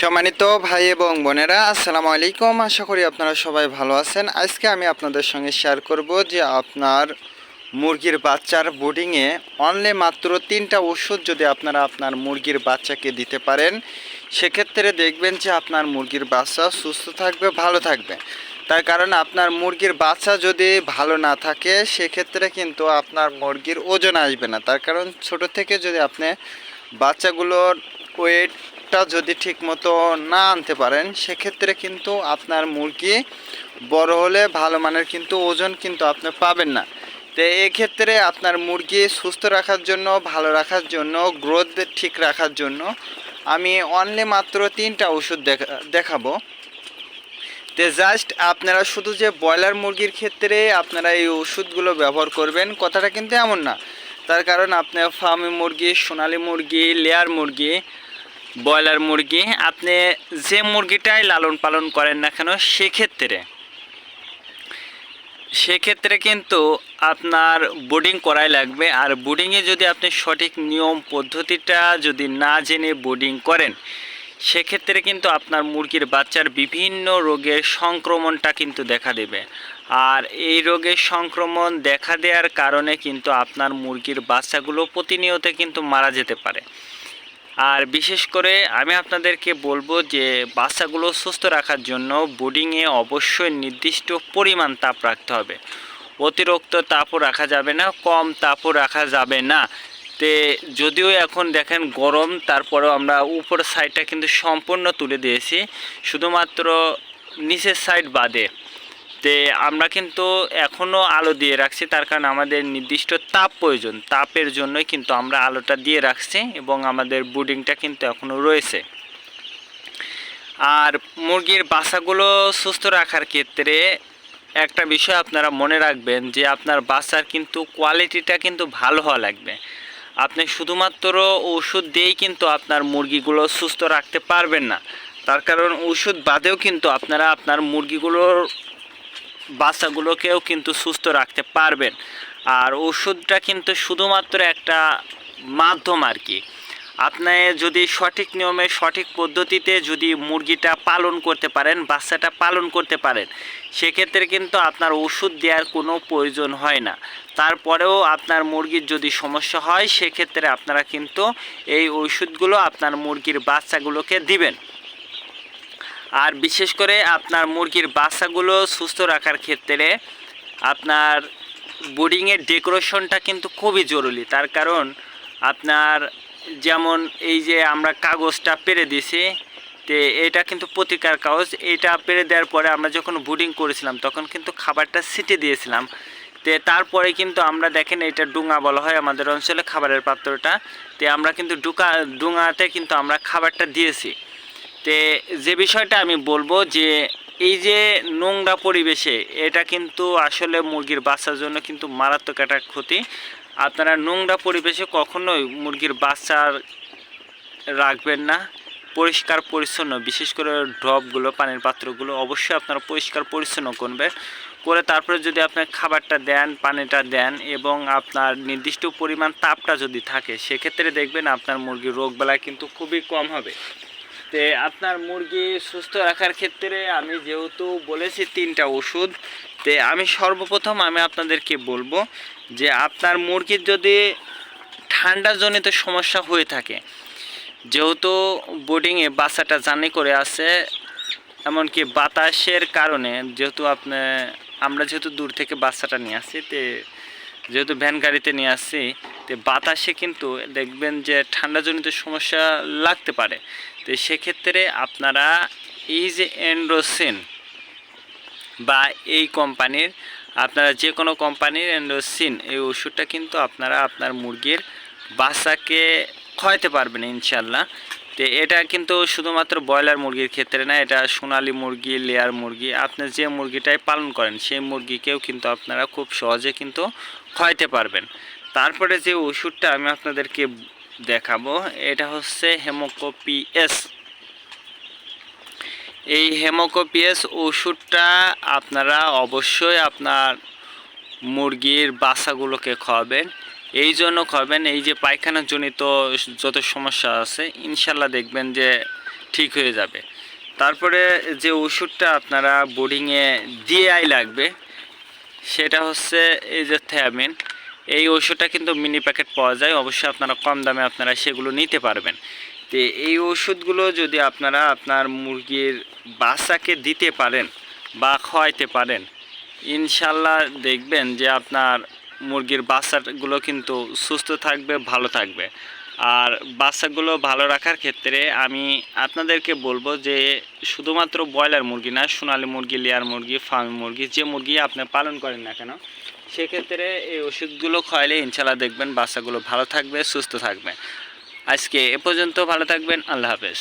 সম্মানিত ভাই এবং বোনেরা, আসসালামু আলাইকুম। আশা করি আপনারা সবাই ভালো আছেন। আজকে আমি আপনাদের সঙ্গে শেয়ার করব যে আপনার মুরগির বাচ্চার বোর্ডিংয়ে অনলি মাত্র 3টা ওষুধ যদি আপনারা আপনার মুরগির বাচ্চাকে দিতে পারেন, সেক্ষেত্রে দেখবেন যে আপনার মুরগির বাচ্চা সুস্থ থাকবে, ভালো থাকবে। তার কারণ আপনার মুরগির বাচ্চা যদি ভালো না থাকে, সেক্ষেত্রে কিন্তু আপনার মুরগির ওজন আসবে না। তার কারণ ছোট থেকে যদি আপনি বাচ্চাগুলোর ওয়েটটা যদি ঠিকমতো না আনতে পারেন, সেক্ষেত্রে কিন্তু আপনার মুরগি বড় হলে ভালো মানের কিন্তু ওজন কিন্তু আপনি পাবেন না। তো এক্ষেত্রে আপনার মুরগি সুস্থ রাখার জন্য, ভালো রাখার জন্য, গ্রোথ ঠিক রাখার জন্য আমি অনলি মাত্র 3টা ওষুধ দেখাবো। তো জাস্ট আপনারা শুধু যে ব্রয়লার মুরগির ক্ষেত্রে আপনারা এই ওষুধগুলো ব্যবহার করবেন, কথাটা কিন্তু এমন না। তার কারণ আপনি ফার্মি মুরগি, সোনালী মুরগি, লেয়ার মুরগি, ব্রয়লার মুরগি, আপনি যে মুরগিটাই লালন পালন করেন না কেন, সেক্ষেত্রে কিন্তু আপনার বোর্ডিং করাই লাগবে। আর বোর্ডিংয়ে যদি আপনি সঠিক নিয়ম পদ্ধতিটা যদি না জেনে বোর্ডিং করেন, সেক্ষেত্রে কিন্তু আপনার মুরগির বাচ্চার বিভিন্ন রোগের সংক্রমণটা কিন্তু দেখা দেবে। আর এই রোগের সংক্রমণ দেখা দেওয়ার কারণে কিন্তু আপনার মুরগির বাচ্চাগুলো প্রতিনিয়ত কিন্তু মারা যেতে পারে। আর বিশেষ করে আমি আপনাদেরকে বলবো যে বাচ্চাগুলো সুস্থ রাখার জন্য বোর্ডিংয়ে অবশ্যই নির্দিষ্ট পরিমাণ তাপ রাখতে হবে। অতিরিক্ত তাপও রাখা যাবে না, কম তাপও রাখা যাবে না। তে যদিও এখন দেখেন গরম, তারপরেও আমরা উপর সাইডটা কিন্তু সম্পূর্ণ তুলে দিয়েছি, শুধুমাত্র নিচের সাইড বাদে। তে আমরা কিন্তু এখনও আলো দিয়ে রাখছি, তার কারণ আমাদের নির্দিষ্ট তাপ প্রয়োজন। তাপের জন্যই কিন্তু আমরা আলোটা দিয়ে রাখছি এবং আমাদের বোর্ডিংটা কিন্তু এখনও রয়েছে। আর মুরগির বাচ্চাগুলো সুস্থ রাখার ক্ষেত্রে একটা বিষয় আপনারা মনে রাখবেন যে আপনার বাচ্চার কিন্তু কোয়ালিটিটা কিন্তু ভালো হওয়া লাগবে। আপনি শুধুমাত্র ওষুধ দিয়েই কিন্তু আপনার মুরগিগুলো সুস্থ রাখতে পারবেন না। তার কারণ ওষুধ বাদেও কিন্তু আপনারা আপনার মুরগিগুলোর বাচ্চাগুলোকেও কিন্তু সুস্থ রাখতে পারবেন। আর ওষুধটা কিন্তু শুধুমাত্র একটা মাধ্যম আর কি। আপনি যদি সঠিক নিয়মে, সঠিক পদ্ধতিতে যদি মুরগিটা পালন করতে পারেন, বাচ্চাটা পালন করতে পারেন, সেক্ষেত্রে কিন্তু আপনার ওষুধ দেওয়ার কোনো প্রয়োজন হয় না। তারপরেও আপনার মুরগির যদি সমস্যা হয়, সেক্ষেত্রে আপনারা কিন্তু এই ওষুধগুলো আপনার মুরগির বাচ্চাগুলোকে দিবেন। আর বিশেষ করে আপনার মুরগির বাচ্চাগুলো সুস্থ রাখার ক্ষেত্রে আপনার বোর্ডিংয়ের ডেকোরেশনটা কিন্তু খুবই জরুরি। তার কারণ আপনার যেমন এই যে আমরা কাগজটা পেরে দিছি, তো এটা কিন্তু প্রতিকার কাগজ। এটা পেরে দেওয়ার পরে আমরা যখন বোর্ডিং করেছিলাম তখন কিন্তু খাবারটা ছিটে দিয়েছিলাম। তো তারপরে কিন্তু আমরা দেখেন এটা ডুঙা বলা হয় আমাদের অঞ্চলে খাবারের পাত্রটা। তো আমরা কিন্তু ডুঙাতে কিন্তু আমরা খাবারটা দিয়েছি। তে যে বিষয়টা আমি বলবো যে এই যে নোংরা পরিবেশে, এটা কিন্তু আসলে মুরগির বাচ্চার জন্য কিন্তু মারাত্মক একটা ক্ষতি। আপনারা নোংরা পরিবেশে কখনোই মুরগির বাচ্চার রাখবেন না। পরিষ্কার পরিচ্ছন্ন, বিশেষ করে ড্রপগুলো, পানির পাত্রগুলো অবশ্যই আপনারা পরিষ্কার পরিচ্ছন্ন করবেন। করে তারপরে যদি আপনি খাবারটা দেন, পানিটা দেন এবং আপনার নির্দিষ্ট পরিমাণ তাপটা যদি থাকে, সেক্ষেত্রে দেখবেন আপনার মুরগির রোগবালাই কিন্তু খুবই কম হবে। তে আপনার মুরগি সুস্থ রাখার ক্ষেত্রে আমি যেহেতু বলেছি 3টা ওষুধ, তে আমি সর্বপ্রথম আপনাদেরকে বলবো যে আপনার মুরগির যদি ঠান্ডাজনিত সমস্যা হয়ে থাকে, যেহেতু বোর্ডিংয়ে বাচ্চাটা জার্নি করে আছে, এমনকি বাতাসের কারণে, যেহেতু আমরা যেহেতু দূর থেকে বাচ্চাটা নিয়ে আসছি, যেহেতু ভ্যান গাড়িতে নিয়ে আসছি, তো বাতাসে কিন্তু দেখবেন যে ঠান্ডাজনিত সমস্যা লাগতে পারে। তো সেক্ষেত্রে আপনারা এই যে এন্ড্রোসিন বা এই কোম্পানির, আপনারা যে কোনো কোম্পানির এন্ড্রোসিন, এই ওষুধটা কিন্তু আপনারা আপনার মুরগির বাচ্চাকে খাওয়াতে পারবেন ইনশাল্লাহ। তো এটা কিন্তু শুধুমাত্র ব্রয়লার মুরগির ক্ষেত্রে না, এটা সোনালী মুরগি, লেয়ার মুরগি, আপনি যে মুরগিটাই পালন করেন সেই মুরগিকেও কিন্তু আপনারা খুব সহজে কিন্তু খাওয়াতে পারবেন। তারপরে যে ওষুধটা আমি আপনাদেরকে দেখাবো, এটা হচ্ছে হেমোকোপিএস। এই হেমোকোপিএস ওষুধটা আপনারা অবশ্যই আপনার মুরগির বাচ্চাগুলোকে খাওয়াবেন। এই জন্য খাবেন, এই যে পায়খানাজনিত যত সমস্যা আছে, ইনশাল্লাহ দেখবেন যে ঠিক হয়ে যাবে। তারপরে যে ওষুধটা আপনারা বোর্ডিংয়ে দিয়েই লাগবে সেটা হচ্ছে এই যে থায়ামিন। এই ওষুধটা কিন্তু মিনি প্যাকেট পাওয়া যায়, অবশ্যই আপনারা কম দামে আপনারা সেগুলো নিতে পারবেন। তো এই ওষুধগুলো যদি আপনারা আপনার মুরগির বাচ্চাকে দিতে পারেন বা খাওয়াইতে পারেন, ইনশাল্লাহ দেখবেন যে আপনার মুরগির বাচ্চাগুলো কিন্তু সুস্থ থাকবে, ভালো থাকবে। আর বাচ্চাগুলো ভালো রাখার ক্ষেত্রে আমি আপনাদেরকে বলবো যে শুধুমাত্র ব্রয়লার মুরগি না, সোনালী মুরগি, লেয়ার মুরগি, ফার্মি মুরগি, যে মুরগি আপনি পালন করেন না কেন, সেক্ষেত্রে এই ওষুধগুলো খাওয়াইলে ইনশাল্লাহ দেখবেন বাচ্চাগুলো ভালো থাকবে, সুস্থ থাকবে। আজকে এ পর্যন্ত, ভালো থাকবেন, আল্লাহ হাফেজ।